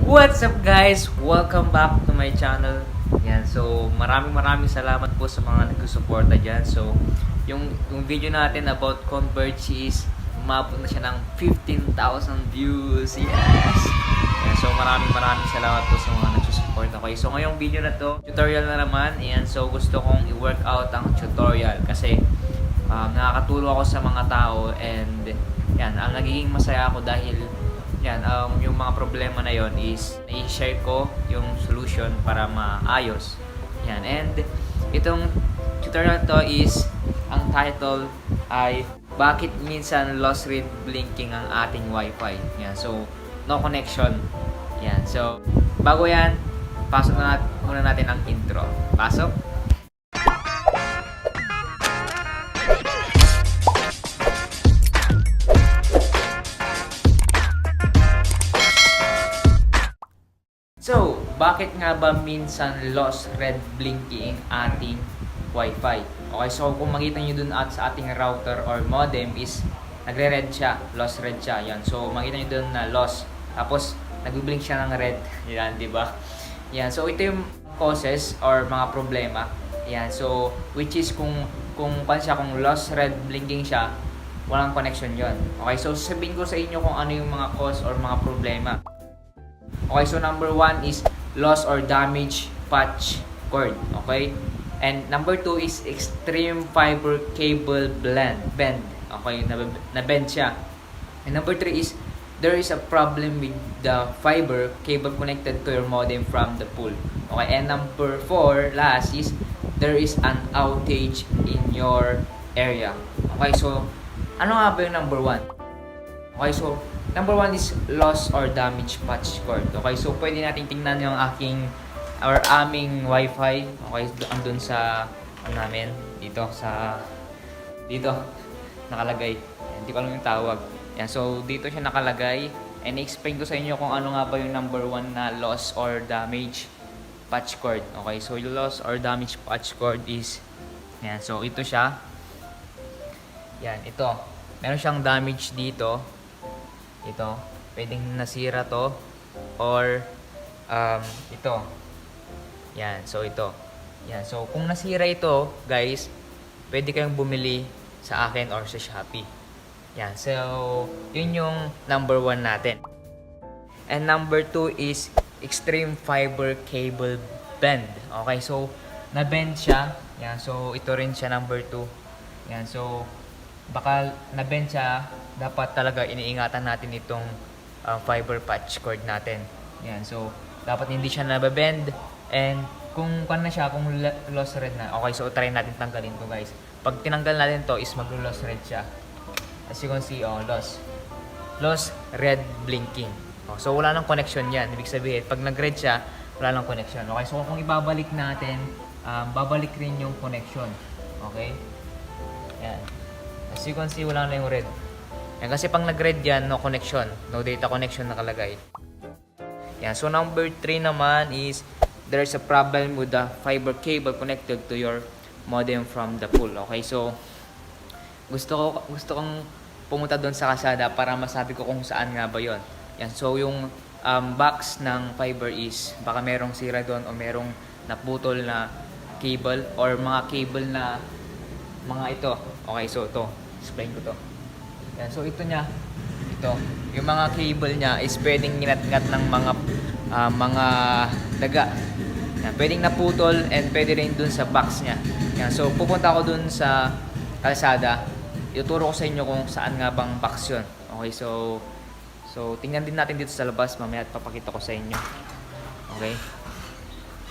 What's up guys? Welcome back to my channel. Yan, so maraming salamat po sa mga nagsusuporta dyan. So, yung video natin about Converge is umabot na siya ng 15,000 views. Yes! Yan, so maraming salamat po sa mga nagsusuporta. Okay, so ngayong video na to, tutorial na naman. Yan, so gusto kong i-work out ang tutorial kasi nakakatulong ako sa mga tao and yan, ang nagiging masaya ako dahil yan, yung mga problema na yon is i-share ko yung solution para maayos. Yan, and itong tutorial to is, ang title ay bakit minsan lost red blinking ang ating wifi. Yan, so no connection. Yan, so bago yan, pasok na muna natin ang intro. Pasok. So, bakit nga ba minsan lost red blinking ating wifi? Okay, so kung makita nyo dun at sa ating router or modem is nagre-red siya, lost red siya. Yan. So, makita nyo dun na lost. Tapos, nag-blink siya ng red. Yan, di ba? Yan. So, ito yung causes or mga problema. Yan. So, which is kung lost red blinking siya, walang connection yon. Okay, so sabihin ko sa inyo kung ano yung mga cause or mga problema. Okay, so number 1 is loss or damage patch cord. Okay? And number 2 is extreme fiber cable bend. Okay, na-bend siya. And number 3 is there is a problem with the fiber cable connected to your modem from the pool. Okay, and number 4 last is there is an outage in your area. Okay, so ano nga ba yung number 1? Okay, so number 1 is loss or damage patch cord. Okay, so pwede natin tingnan yung aming wifi. Okay, andun sa namin dito nakalagay. Hindi ko alam yung tawag. Yan, so dito siya nakalagay and i-explain ko sa inyo kung ano nga ba yung number 1 na loss or damage patch cord. Okay, so yung loss or damage patch cord is yan, so ito siya. Yan, ito. Meron siyang damage dito. Ito, pwedeng nasira to or ito. Yan, so ito. Yan, so kung nasira ito, guys, pwede kayong bumili sa akin or sa Shopee. Yan, so yun yung number 1 natin. And number 2 is extreme fiber cable bend. Okay, so na-bend siya. Yan, so ito rin siya number 2. Yan, so baka na-bend siya, dapat talaga iniingatan natin itong fiber patch cord natin. Yan, so dapat hindi siya nababend and kung na siya, kung lost red na. Okay, so try natin tanggalin to, guys. Pag tinanggal natin to is maglo-lost red siya. As you can see, lost red blinking. So wala nang connection yan. Ibig sabihin, pag nag-red siya, wala nang connection. Okay, so kung ibabalik natin, babalik rin yung connection. Okay? Yan. As you can see, wala na yung red. Yan, kasi pang nag-red yan, no connection. No data connection nakalagay. Yan, so number 3 naman is there's a problem with the fiber cable connected to your modem from the pool. Okay, so gusto kong pumunta doon sa kasada para masabi ko kung saan nga ba yon. Yan, so yung box ng fiber is baka merong sira doon o merong naputol na cable or mga cable na mga ito. Okay, so ito, explain ko to. Yan, so ito yung mga cable niya is pwedeng nginat-ngat ng mga daga. Yan, pwedeng naputol and pwede rin dun sa box niya. Yan, so pupunta ako dun sa kalsada. Ituturo ko sa inyo kung saan nga bang box yun. Okay, so tingnan din natin dito sa labas mamaya at papakita ko sa inyo. Okay?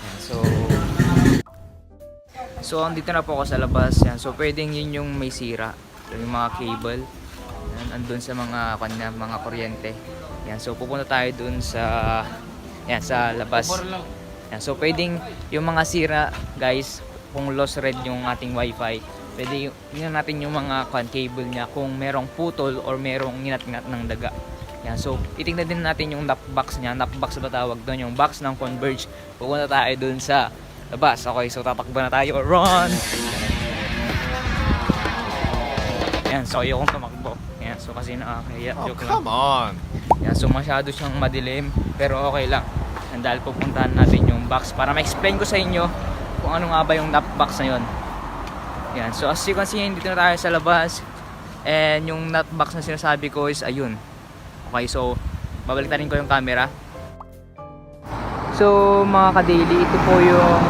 Yan, so andito na po ako sa labas. Yan, so pwedeng yun yung may sira. Yung mga cable. Yan, andun sa mga kuryente. Yan, so pupunta tayo dun sa labas. Yan, so pwedeng yung mga sira, guys, kung lost red yung ating wifi, pwede yun natin yung mga cable niya kung merong putol or merong nginat-ngat ng daga. Yan, so itingnan din natin yung napbox niya. Napbox ba tawag doon? Yung box ng Converge. Pupunta tayo dun sa labas. Okay, so tatakbo na tayo. Run! Yan, so ayokong tumakbo. Yan, So kasi nakakahiya. Oh, Joke lang. come on! Yan, so masyado siyang madilim. Pero okay lang. And dahil pupuntahan natin yung box para ma-explain ko sa inyo kung ano nga ba yung nut box na yun. Yan, so as you can see, dito na tayo sa labas. And yung nut box na sinasabi ko is ayun. Okay, so babaliktad ko yung camera. So mga ka-daily, ito po yung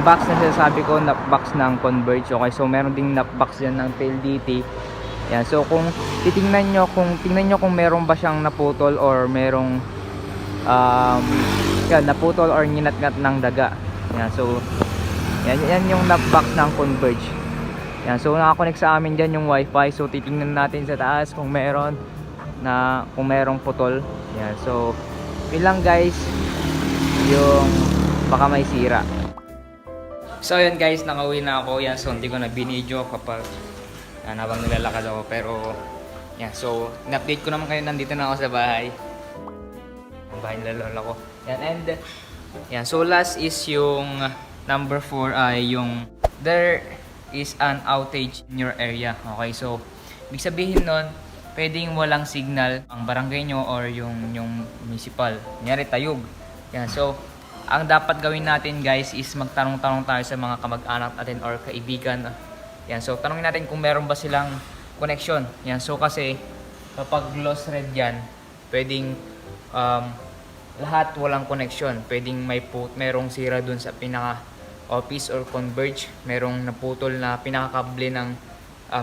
box na sinasabi ko, nut box ng Converge. Okay, so meron ding nut box dyan ng PLDT. Yan, so kung tingnan nyo kung meron ba siyang naputol or merong naputol or ninat-ngat ng daga. Yan, so yan yung nut box ng Converge. Yan, so nakakonect sa amin dyan yung wifi. So titingnan natin sa taas kung merong putol. Yan, so yun lang guys, yung baka may sira. So yun guys, nakauwi na ako. Yan, so hindi ko na binidyo kapag habang nilalakad ako. Pero yan, so in-update ko naman kayo, nandito na ako sa bahay. Ang bahay nila lola ko. Yan, and yan, so last is yung number 4 ay yung there is an outage in your area. Okay, so ibig sabihin nun, pwedeng walang signal ang barangay nyo or yung municipal. Kunyari tayog. Yan, so ang dapat gawin natin guys is magtanong-tanong tayo sa mga kamag-anak natin or kaibigan. Yan, so tanongin natin kung meron ba silang connection. Yan, so kasi kapag lost red yan, pwedeng lahat walang connection. Pwedeng merong sira dun sa pinaka office or Converge, merong naputol na pinakakable ng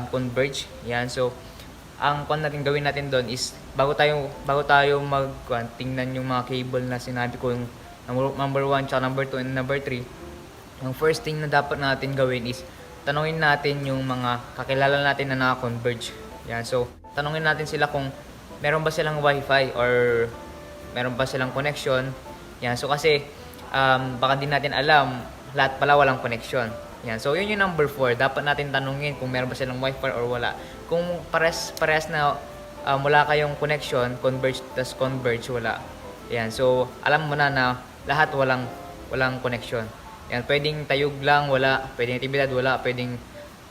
Converge. Yan, so ang natin gawin natin doon is bago tayo tingnan yung mga cable na sinabi ko, yung number 1 tsaka number 2 and number 3. Yung first thing na dapat natin gawin is tanungin natin yung mga kakilala natin na naka-Converge. Yan, so tanungin natin sila kung meron ba silang wifi or meron ba silang connection. Yan, so kasi baka din natin alam, lahat pala walang connection. Yan, so yun yung number 4. Dapat natin tanungin kung meron ba silang wifi or wala. Kung pares na wala kayong connection, Converge wala. Yan, so alam mo na lahat walang connection. Yan, pwedeng tayog lang wala, pwedeng aktibidad wala, pwedeng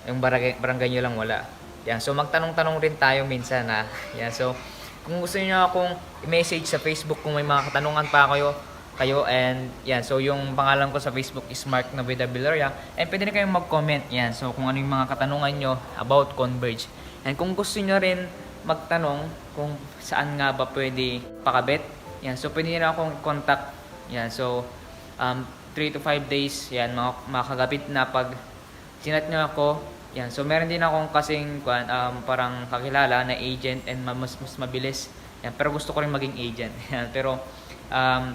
yung barangay nyo lang wala. Yan, so magtanong-tanong rin tayo minsan na. Yan, so kung gusto niyo akong i-message sa Facebook kung may mga katanungan pa kayo, and yan, so yung pangalan ko sa Facebook is Mark Navida Villaria, and pwede rin kayong mag-comment. Yan, so kung ano yung mga katanungan nyo about Converge, and kung gusto nyo rin magtanong kung saan nga ba pwede pakabit, yan, so pwede nyo akong contact. Yan, so 3 to 5 days yan makakagapit na pag sinat nyo ako. Yan, so meron din akong kasing parang kakilala na agent, and mas mabilis. Yan, pero gusto ko rin maging agent. Yan, pero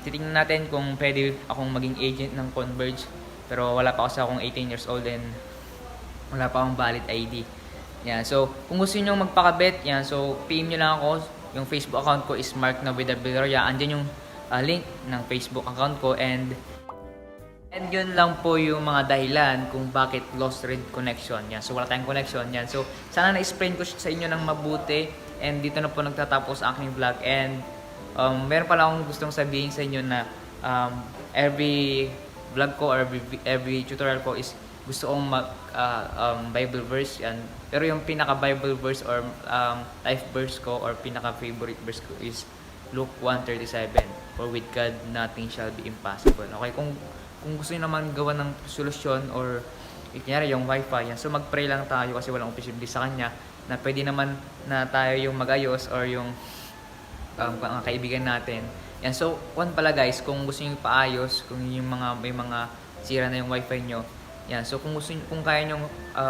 titingnan natin kung pwede akong maging agent ng Converge. Pero wala pa kasi akong 18 years old and wala pa akong valid ID. Yan, so kung gusto niyo magpakabit, yan, so PM niyo lang ako. Yung Facebook account ko is Mark Navida Villaria. Andiyan yung link ng Facebook account ko, and yun lang po yung mga dahilan kung bakit lost red connection. Yan, so wala tayong connection. Yan, so sana na-explain ko sa inyo ng mabuti, and dito na po nagtatapos ang aking vlog. And meron pala akong gustong sabihin sa inyo na every vlog ko or every tutorial ko is gusto kong Bible verse. Yan, pero yung pinaka Bible verse or life verse ko or pinaka favorite verse ko is Luke 1:37. For with God nothing shall be impossible. Okay, kung gusto niyo naman gawa ng solusyon or kunyari yung wifi, yan, so mag-pray lang tayo kasi walang posible sa kanya na pwede naman na tayo yung mag-ayos or yung mga kaibigan natin. Yan, so one pala guys, kung gusto niyo paayos, kung yung may mga sira na yung wifi nyo, yan, so kung kaya nyo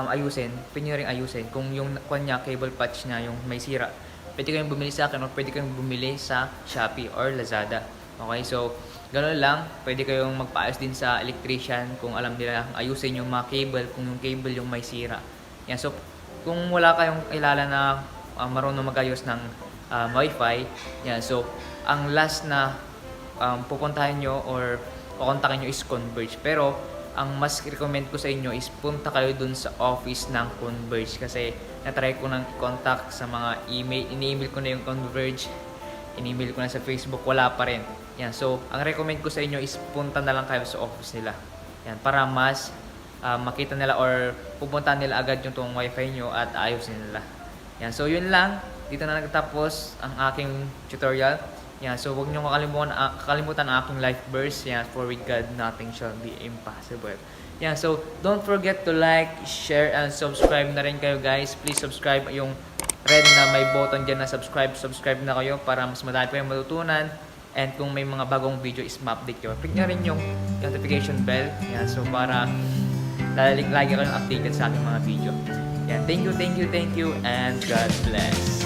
ayusin, pwede nyo rin ayusin. Kung yung cable patch na yung may sira, pwede kayong bumili sa akin o pwede kayong bumili sa Shopee or Lazada. Okay, so ganoon lang, pwede kayong magpaayos din sa electrician kung alam nila ayusin yung mga cable, kung yung cable yung may sira. Yan, so kung wala kayong kilala na marunong magayos ng wifi, yan, so ang last na pupuntahan nyo or kukontakin nyo is Converge. Pero ang mas recommend ko sa inyo is punta kayo dun sa office ng Converge, kasi natry ko ng contact sa mga in-email ko na yung Converge, in-email ko na sa Facebook, wala pa rin. Yan, so ang recommend ko sa inyo is punta na lang kayo sa office nila. Yan, para mas makita nila or pupuntahan nila agad yung wifi nyo at ayusin nila. Yan, so yun lang. dito na nagtatapos ang aking tutorial. Yan, so huwag niyo kakalimutan ang aking life verse. Yan, for with God, nothing shall be impossible. Yan, so don't forget to like, share, and subscribe na rin kayo guys. Please subscribe yung red na may button dyan na subscribe na kayo para mas madami pa yung matutunan. And kung may mga bagong video is ma-update kayo. Click nyo rin yung notification bell. Yan, so para lagi kayong updated sa ating mga video. Yan, thank you, and God bless.